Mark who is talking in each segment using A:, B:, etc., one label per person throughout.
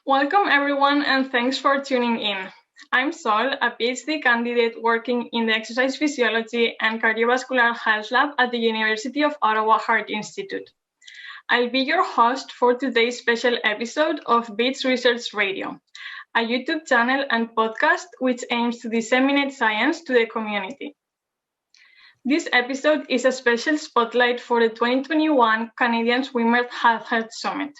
A: Welcome everyone and thanks for tuning in. I'm Sol, a PhD candidate working in the Exercise Physiology and Cardiovascular Health Lab at the University of Ottawa Heart Institute. I'll be your host for today's special episode of BEaTS Research Radio, a YouTube channel and podcast which aims to disseminate science to the community. This episode is a special spotlight for the 2021 Canadian Swimmers Health Summit.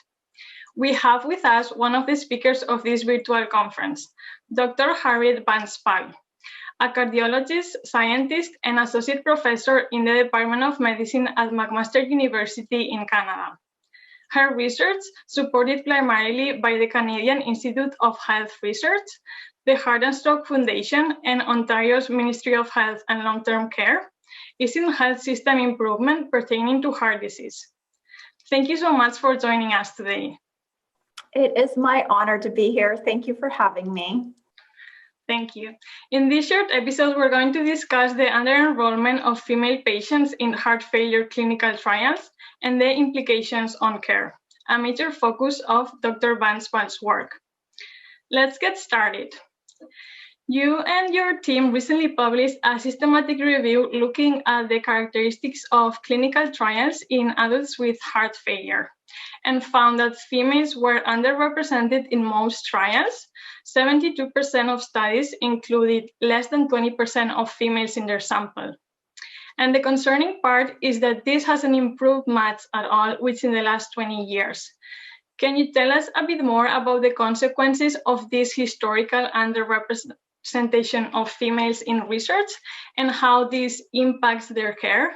A: We have with us one of the speakers of this virtual conference, Dr. Harriette Van Spall, a cardiologist, scientist, and associate professor in the Department of Medicine at McMaster University in Canada. Her research, supported primarily by the Canadian Institute of Health Research, the Heart and Stroke Foundation, and Ontario's Ministry of Health and Long-Term Care, is in health system improvement pertaining to heart disease. Thank you so much for joining us today.
B: It is my honor to be here. Thank you for having me.
A: Thank you. In this short episode, we're going to discuss the under-enrollment of female patients in heart failure clinical trials and the implications on care, a major focus of Dr. Van Spall's work. Let's get started. You and your team recently published a systematic review looking at the characteristics of clinical trials in adults with heart failure and found that females were underrepresented in most trials. 72% of studies included less than 20% of females in their sample. And the concerning part is that this hasn't improved much at all within the last 20 years. Can you tell us a bit more about the consequences of this historical underrepresentation of females in research and how this impacts their care?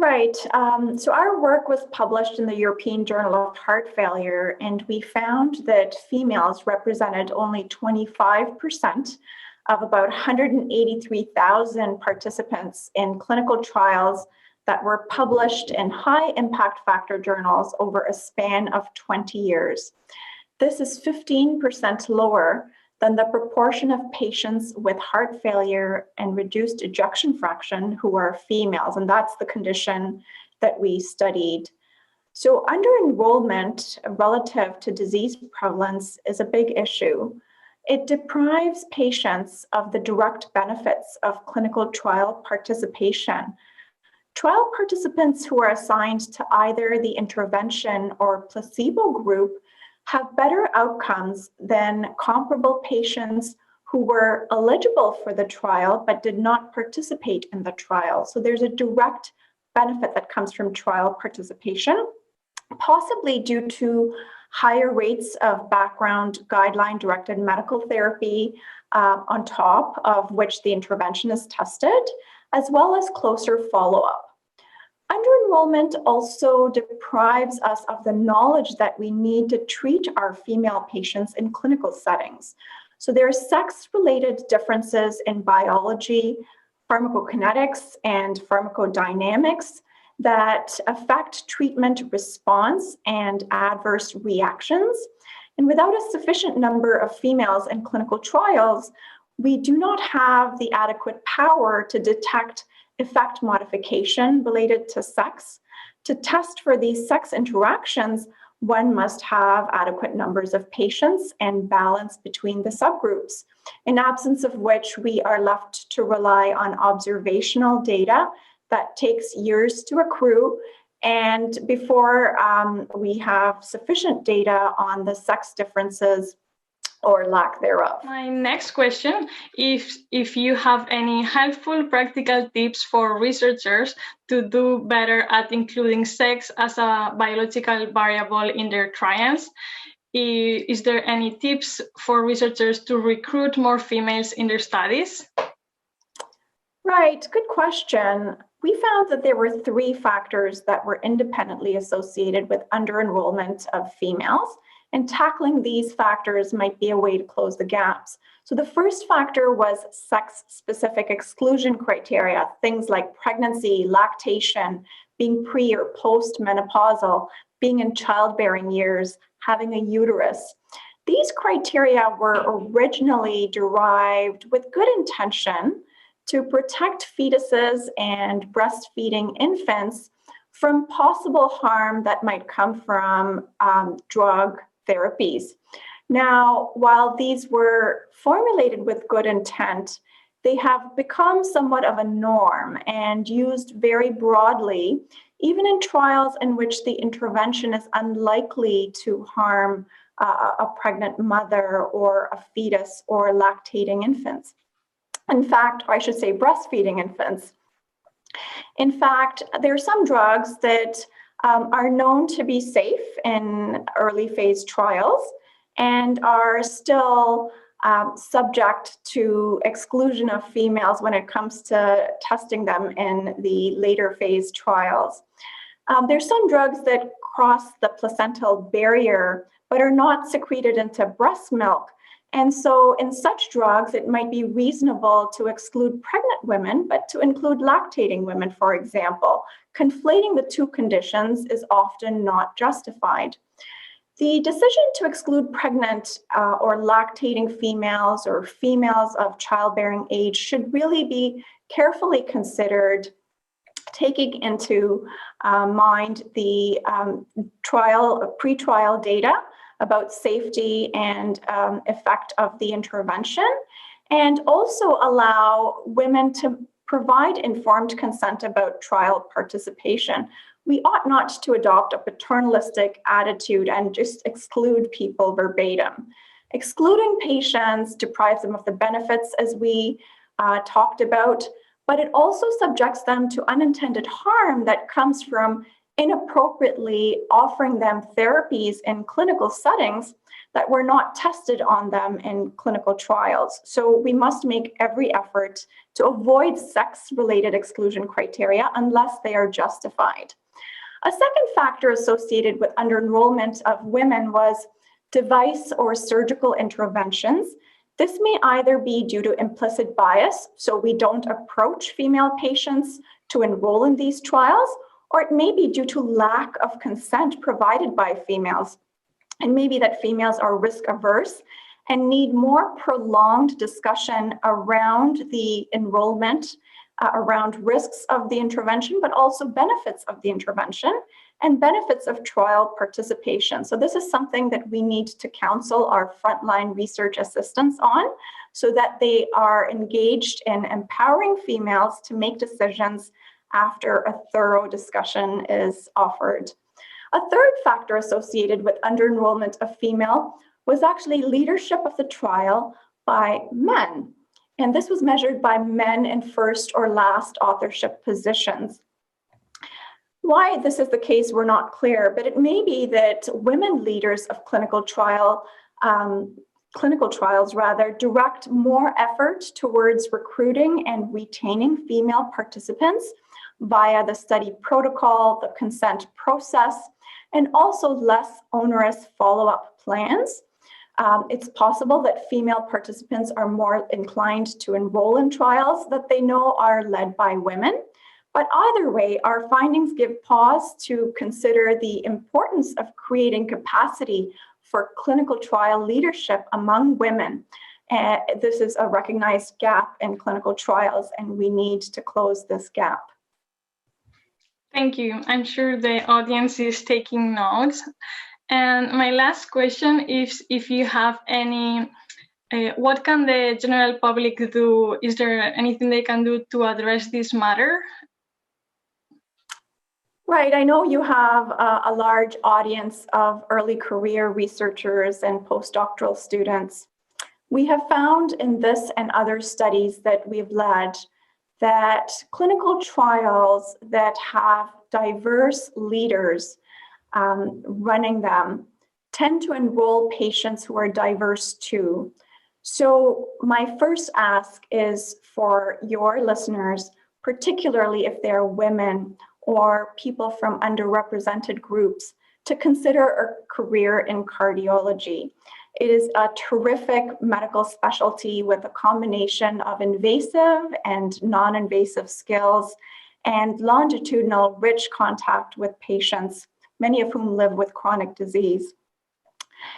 B: Right. So our work was published in the European Journal of Heart Failure, and we found that females represented only 25% of about 183,000 participants in clinical trials that were published in high impact factor journals over a span of 20 years. This is 15% lower than the proportion of patients with heart failure and reduced ejection fraction who are females, and that's the condition that we studied. So under-enrollment relative to disease prevalence is a big issue. It deprives patients of the direct benefits of clinical trial participation. Trial participants who are assigned to either the intervention or placebo group have better outcomes than comparable patients who were eligible for the trial but did not participate in the trial. So there's a direct benefit that comes from trial participation, possibly due to higher rates of background guideline-directed medical therapy on top of which the intervention is tested, as well as closer follow-up. Under-enrollment also deprives us of the knowledge that we need to treat our female patients in clinical settings. So there are sex-related differences in biology, pharmacokinetics, and pharmacodynamics that affect treatment response and adverse reactions. And without a sufficient number of females in clinical trials, we do not have the adequate power to detect effect modification related to sex. To test for these sex interactions, one must have adequate numbers of patients and balance between the subgroups, in absence of which we are left to rely on observational data that takes years to accrue and before we have sufficient data on the sex differences or lack thereof.
A: My next question, if you have any helpful practical tips for researchers to do better at including sex as a biological variable in their trials, is there any tips for researchers to recruit more females in their studies?
B: Right, good question. We found that there were 3 factors that were independently associated with under-enrollment of females, and tackling these factors might be a way to close the gaps. So the first factor was sex-specific exclusion criteria, things like pregnancy, lactation, being pre- or post-menopausal, being in childbearing years, having a uterus. These criteria were originally derived with good intention to protect fetuses and breastfeeding infants from possible harm that might come from drug therapies. Now, while these were formulated with good intent, they have become somewhat of a norm and used very broadly, even in trials in which the intervention is unlikely to harm a pregnant mother or a fetus or lactating infants. In fact, or I should say breastfeeding infants. In fact, there are some drugs that are known to be safe in early phase trials and are still subject to exclusion of females when it comes to testing them in the later phase trials. There's some drugs that cross the placental barrier but are not secreted into breast milk. And so in such drugs, it might be reasonable to exclude pregnant women, but to include lactating women, for example. Conflating the two conditions is often not justified. The decision to exclude pregnant or lactating females or females of childbearing age should really be carefully considered, taking into mind the pre-trial data about safety and effect of the intervention, and also allow women to provide informed consent about trial participation. We ought not to adopt a paternalistic attitude and just exclude people verbatim. Excluding patients deprives them of the benefits, as we talked about, but it also subjects them to unintended harm that comes from inappropriately offering them therapies in clinical settings that were not tested on them in clinical trials. So we must make every effort to avoid sex-related exclusion criteria unless they are justified. A second factor associated with under-enrollment of women was device or surgical interventions. This may either be due to implicit bias, so we don't approach female patients to enroll in these trials, or it may be due to lack of consent provided by females. And maybe that females are risk averse and need more prolonged discussion around the enrollment, around risks of the intervention, but also benefits of the intervention and benefits of trial participation. So this is something that we need to counsel our frontline research assistants on so that they are engaged in empowering females to make decisions after a thorough discussion is offered. A third factor associated with under-enrollment of female was actually leadership of the trial by men. And this was measured by men in first or last authorship positions. Why this is the case, we're not clear, but it may be that women leaders of clinical trials direct more effort towards recruiting and retaining female participants via the study protocol, the consent process, and also less onerous follow-up plans. It's possible that female participants are more inclined to enroll in trials that they know are led by women. But either way, our findings give pause to consider the importance of creating capacity for clinical trial leadership among women. This is a recognized gap in clinical trials, and we need to close this gap.
A: Thank you. I'm sure the audience is taking notes. And my last question is if you have any, what can the general public do? Is there anything they can do to address this matter?
B: Right, I know you have a large audience of early career researchers and postdoctoral students. We have found in this and other studies that we've led that clinical trials that have diverse leaders running them tend to enroll patients who are diverse too. So my first ask is for your listeners, particularly if they're women or people from underrepresented groups, to consider a career in cardiology. It is a terrific medical specialty with a combination of invasive and non-invasive skills and longitudinal rich contact with patients, many of whom live with chronic disease.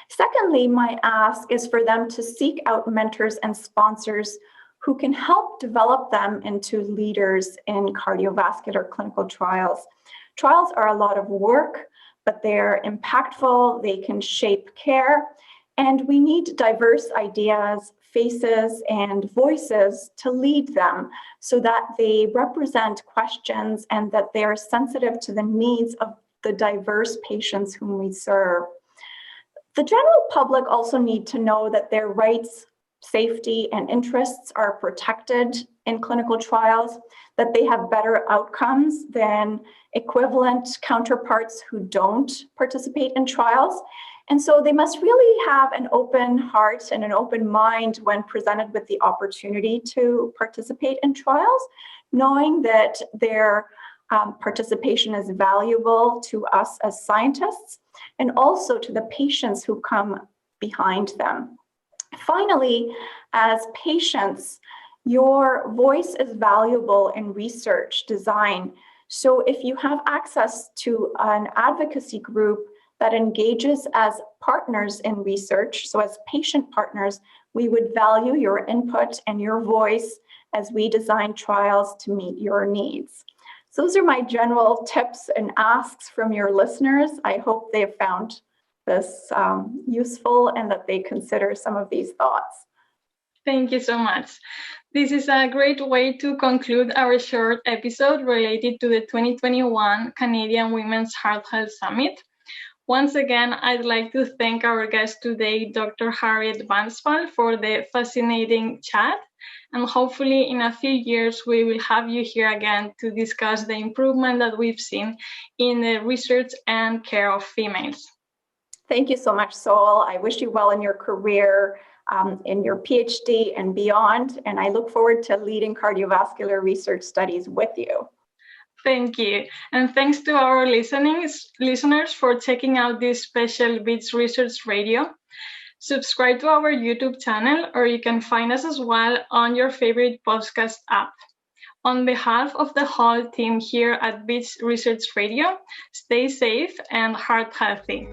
B: Secondly, my ask is for them to seek out mentors and sponsors who can help develop them into leaders in cardiovascular clinical trials. Trials are a lot of work, but they're impactful, they can shape care, and we need diverse ideas, faces, and voices to lead them so that they represent questions and that they are sensitive to the needs of the diverse patients whom we serve. The general public also need to know that their rights, safety, and interests are protected in clinical trials, that they have better outcomes than equivalent counterparts who don't participate in trials. And so they must really have an open heart and an open mind when presented with the opportunity to participate in trials, knowing that their participation is valuable to us as scientists and also to the patients who come behind them. Finally, as patients, your voice is valuable in research design. So if you have access to an advocacy group that engages as partners in research, so as patient partners, we would value your input and your voice as we design trials to meet your needs. So those are my general tips and asks from your listeners. I hope they have found this useful and that they consider some of these thoughts.
A: Thank you so much. This is a great way to conclude our short episode related to the 2021 Canadian Women's Heart Health Summit. Once again, I'd like to thank our guest today, Dr. Harriette Van Spall, for the fascinating chat. And hopefully in a few years, we will have you here again to discuss the improvement that we've seen in the research and care of females.
B: Thank you so much, Sol. I wish you well in your career, in your PhD and beyond. And I look forward to leading cardiovascular research studies with you.
A: Thank you. And thanks to our listeners for checking out this special BEaTS Research Radio. Subscribe to our YouTube channel, or you can find us as well on your favorite podcast app. On behalf of the whole team here at BEaTS Research Radio, stay safe and heart healthy.